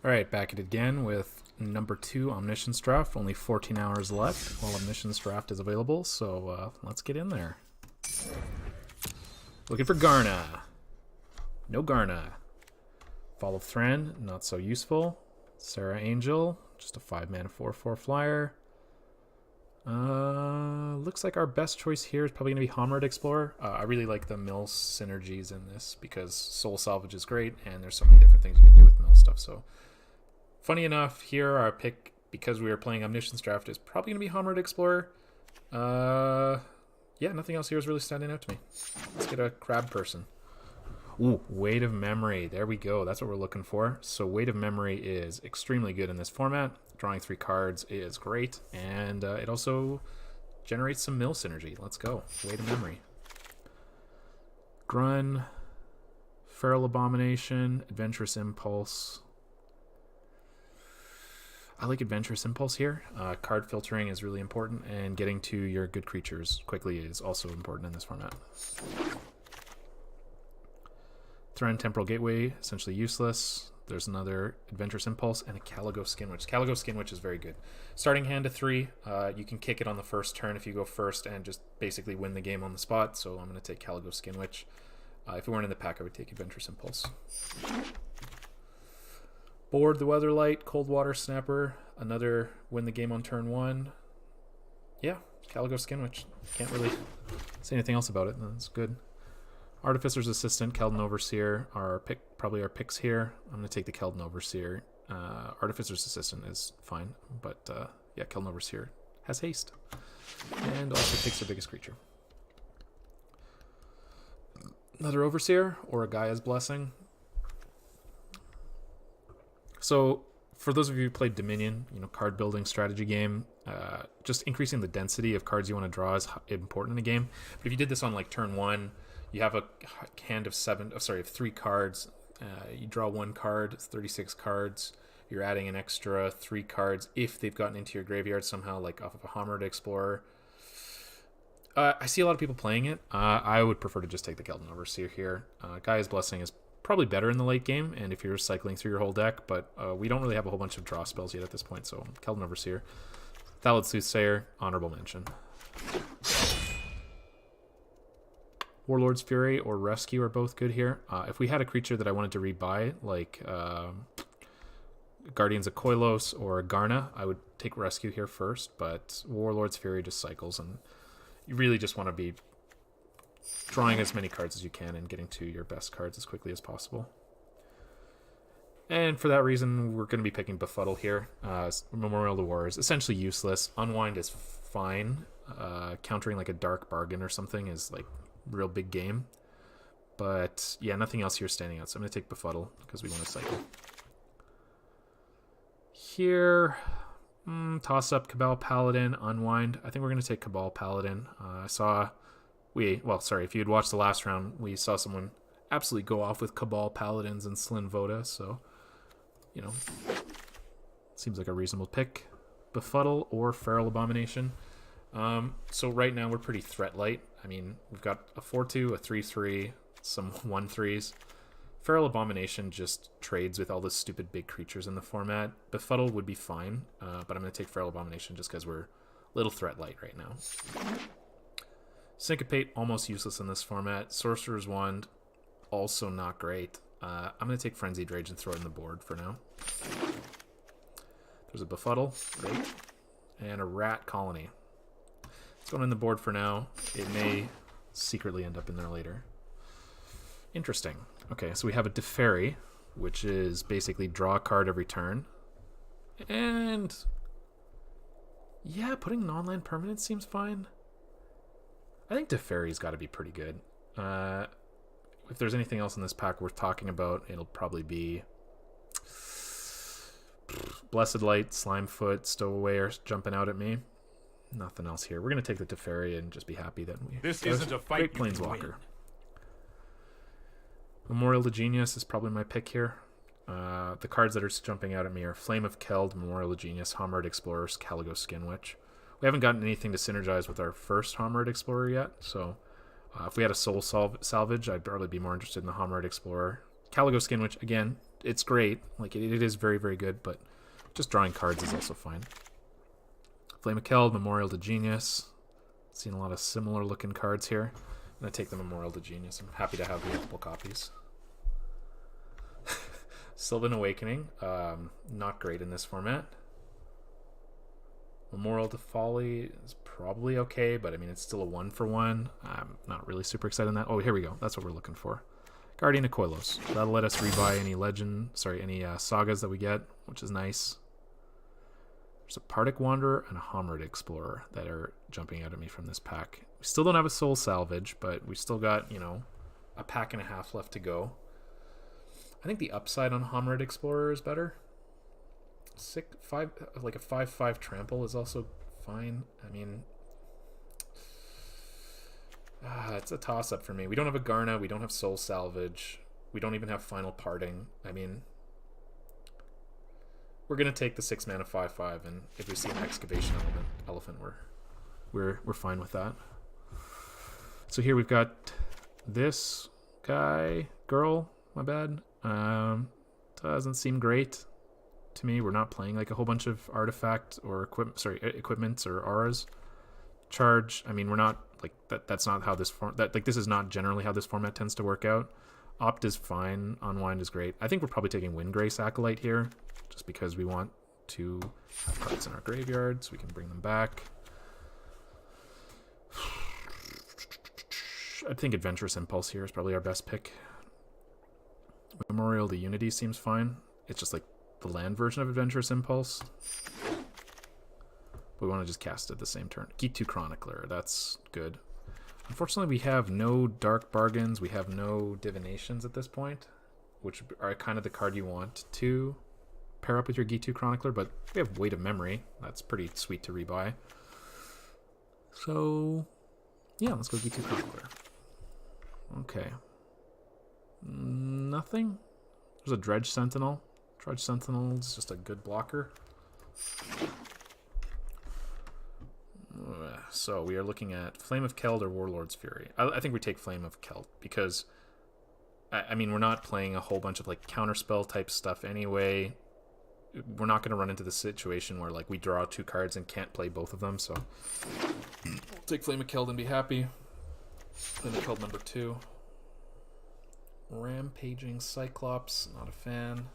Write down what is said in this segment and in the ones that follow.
Alright, back at it again with number 2 Omniscience Draft. Only 14 hours left while Omniscience Draft is available, so let's get in there. Looking for Garna. No Garna. Fall of Thran, not so useful. Sarah Angel, just a 5-mana 4/4 flyer. Looks like our best choice here is probably going to be Homered Explorer. I really like the mill synergies in this because Soul Salvage is great, and there's so many different things you can do with mill stuff. So, funny enough, here our pick, because we are playing Omniscience Draft, is probably going to be Homered Explorer. Yeah, nothing else here is really standing out to me. Let's get a crab person. Ooh, Weight of Memory. There we go. That's what we're looking for. So Weight of Memory is extremely good in this format. Drawing 3 cards is great, and it also generates some mill synergy. Let's go. Weight of Memory. Grun, Feral Abomination, Adventurous Impulse. I like Adventurous Impulse here. Card filtering is really important, and getting to your good creatures quickly is also important in this format. Thran Temporal Gateway, essentially useless. There's another Adventurous Impulse and a Caligo Skinwitch. Caligo Skinwitch is very good. Starting hand to 3, you can kick it on the first turn if you go first and just basically win the game on the spot. So I'm going to take Caligo Skinwitch. If it weren't in the pack, I would take Adventurous Impulse. Board the Weatherlight, Cold Water Snapper, another win the game on turn 1. Yeah, Caligo Skinwitch. Can't really say anything else about it. That's good. Artificer's Assistant, Keldon Overseer are probably our picks here. I'm going to take the Keldon Overseer. Artificer's Assistant is fine, but yeah, Keldon Overseer has haste. And also takes their biggest creature. Another Overseer or a Gaia's Blessing. So, for those of you who played Dominion, card building strategy game, just increasing the density of cards you want to draw is important in a game. But if you did this on like turn 1, you have a hand of 3 cards. You draw 1 card, 36 cards. You're adding an extra 3 cards if they've gotten into your graveyard somehow, like off of a Homered Explorer. I see a lot of people playing it. I would prefer to just take the Keldon Overseer here. Gaia's Blessing is probably better in the late game, and if you're cycling through your whole deck, but we don't really have a whole bunch of draw spells yet at this point, so Keldon Overseer. Thallid Soothsayer, honorable mention. Warlord's Fury or Rescue are both good here. If we had a creature that I wanted to rebuy, like Guardians of Koilos or Garna, I would take Rescue here first, but Warlord's Fury just cycles, and you really just want to be drawing as many cards as you can and getting to your best cards as quickly as possible. And for that reason, we're going to be picking Befuddle here. Memorial to War is essentially useless. Unwind is fine. Countering like a Dark Bargain or something is like real big game. But yeah, nothing else here standing out. So I'm going to take Befuddle because we want to cycle. Here, toss up Cabal Paladin, Unwind. I think we're going to take Cabal Paladin. If you had watched the last round, we saw someone absolutely go off with Cabal Paladins and Slyn Voda, so, seems like a reasonable pick. Befuddle or Feral Abomination. So right now we're pretty threat light. I mean, we've got a 4/2, a 3/3, some 1/3s. Feral Abomination just trades with all the stupid big creatures in the format. Befuddle would be fine, but I'm going to take Feral Abomination just because we're a little threat light right now. Syncopate, almost useless in this format. Sorcerer's Wand, also not great. I'm going to take Frenzied Rage and throw it in the board for now. There's a Befuddle, great. And a Rat Colony. It's going in the board for now. It may secretly end up in there later. Interesting. Okay, so we have a Teferi, which is basically draw a card every turn. And yeah, putting non-land permanent seems fine. I think Teferi's got to be pretty good. If there's anything else in this pack worth talking about, it'll probably be Blessed Light, Slimefoot, Stowaway are jumping out at me. Nothing else here. We're going to take the Teferi and just be happy that we... This isn't a fight. Great Planeswalker. Memorial to Genius is probably my pick here. The cards that are jumping out at me are Flame of Keld, Memorial to Genius, Homered Explorers, Caligo Skinwitch. We haven't gotten anything to synergize with our first Homered Explorer yet, so if we had a Soul Salvage, I'd probably be more interested in the Homered Explorer. Caligo Skinwitch, again, it's great. Like it is very, very good, but just drawing cards is also fine. Flame of Keld, Memorial to Genius. Seen a lot of similar looking cards here. I'm gonna take the Memorial to Genius. I'm happy to have multiple copies. Sylvan Awakening, not great in this format. Memorial to Folly is probably okay, but I mean it's still a 1-for-1. I'm not really super excited on that. Oh, here we go. That's what we're looking for. Guardian of Koilos. That'll let us rebuy any sagas that we get, which is nice. There's a Pardic Wanderer and a Homrid Explorer that are jumping out at me from this pack. We still don't have a Soul Salvage, but we still got, a pack and a half left to go. I think the upside on Homrid Explorer is better. Like a 5/5 trample is also fine. I mean, it's a toss-up for me. We don't have a Garna, we don't have Soul Salvage, we don't even have Final Parting. I mean, we're gonna take the 6-mana 5/5, and if we see an Excavation Elephant, we're fine with that. So here we've got this girl. My bad. Doesn't seem great to me. We're not playing like a whole bunch of artifact or equipments or auras. Charge. I mean, we're not like that. That's not how this this is not generally how this format tends to work out. Opt is fine. Unwind is great. I think we're probably taking Windgrace Acolyte here, just because we want to have cards in our graveyard so we can bring them back. I think Adventurous Impulse here is probably our best pick. Memorial to Unity seems fine. It's just like the land version of Adventurous Impulse. We want to just cast it the same turn. Gitu Chronicler, that's good. Unfortunately, we have no Dark Bargains. We have no Divinations at this point, which are kind of the card you want to pair up with your Gitu Chronicler, but we have Weight of Memory. That's pretty sweet to rebuy. So, yeah, let's go Gitu Chronicler. Okay. Nothing? There's a Dredge Sentinel. Dredge Sentinel is just a good blocker. So we are looking at Flame of Keld or Warlord's Fury. I think we take Flame of Keld because, I mean, we're not playing a whole bunch of like counterspell type stuff anyway. We're not going to run into the situation where like we draw 2 cards and can't play both of them. So we'll take Flame of Keld and be happy. Flame of Keld number 2. Rampaging Cyclops, not a fan.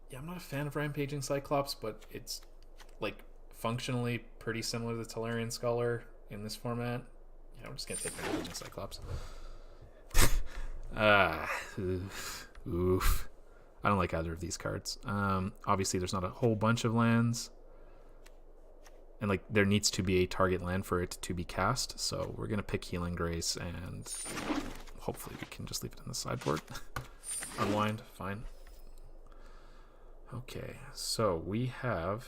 Yeah, I'm not a fan of Rampaging Cyclops, but it's like functionally pretty similar to the Tolarian Scholar in this format. Yeah, I'm just gonna take Rampaging Cyclops. Oof. I don't like either of these cards. Obviously, there's not a whole bunch of lands. And like there needs to be a target land for it to be cast. So we're going to pick Healing Grace and hopefully we can just leave it in the sideboard. Unwind, fine. Okay, so we have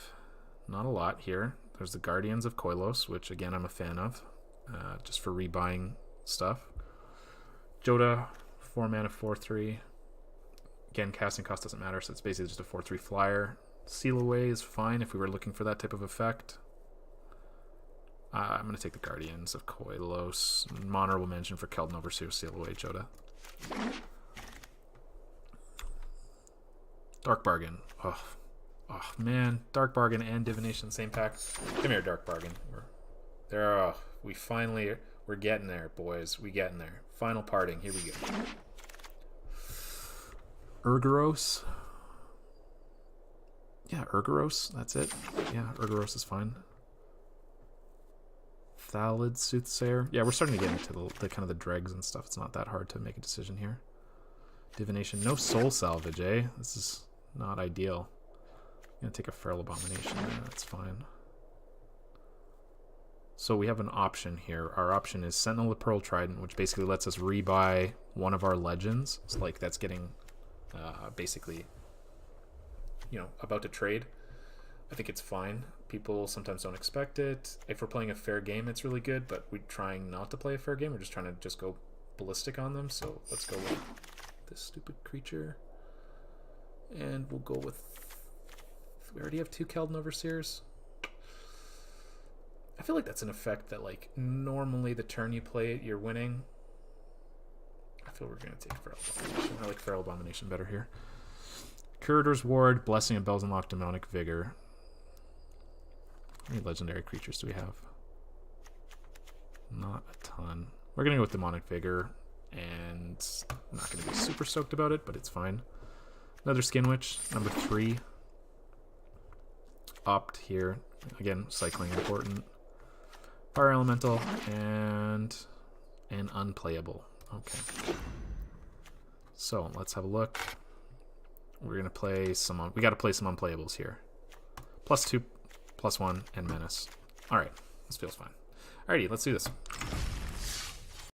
not a lot here. There's the Guardians of Koilos, which again I'm a fan of, just for rebuying stuff. Joda, 4 mana, 4/3. Again, casting cost doesn't matter, so it's basically just a 4/3 flyer. Seal Away is fine if we were looking for that type of effect. I'm going to take the Guardians of Koilos. Honorable mention for Keldon Overseer, Seal Away, Joda. Dark Bargain. Oh, man. Dark Bargain and Divination, same pack. Come here, Dark Bargain. We're getting there, boys. We're getting there. Final parting. Here we go. Urgaros. Yeah, Urgaros. That's it. Yeah, Urgaros is fine. Thalid Soothsayer. Yeah, we're starting to get into the kind of the dregs and stuff. It's not that hard to make a decision here. Divination. No Soul Salvage, eh? This is not ideal. I'm going to take a Feral Abomination there. That's fine. So we have an option here. Our option is Sentinel of the Pearl Trident, which basically lets us rebuy one of our legends. So like that's getting basically, about to trade. I think it's fine. People sometimes don't expect it. If we're playing a fair game, it's really good, but we're trying not to play a fair game. We're just trying to go ballistic on them. So let's go with this stupid creature. And we'll go with... We already have 2 Keldon Overseers. I feel like that's an effect that, like, normally the turn you play it, you're winning. I feel we're going to take Feral Abomination. I like Feral Abomination better here. Curator's Ward, Blessing of Bells Unlocked, Demonic Vigor. How many legendary creatures do we have? Not a ton. We're going to go with Demonic Vigor, and I'm not going to be super stoked about it, but it's fine. Another Skin Witch, number 3. Opt here. Again, cycling important. Fire Elemental, and an Unplayable. Okay. So, let's have a look. We're going to play some... We got to play some Unplayables here. +2, +1, and Menace. Alright, this feels fine. Alrighty, let's do this.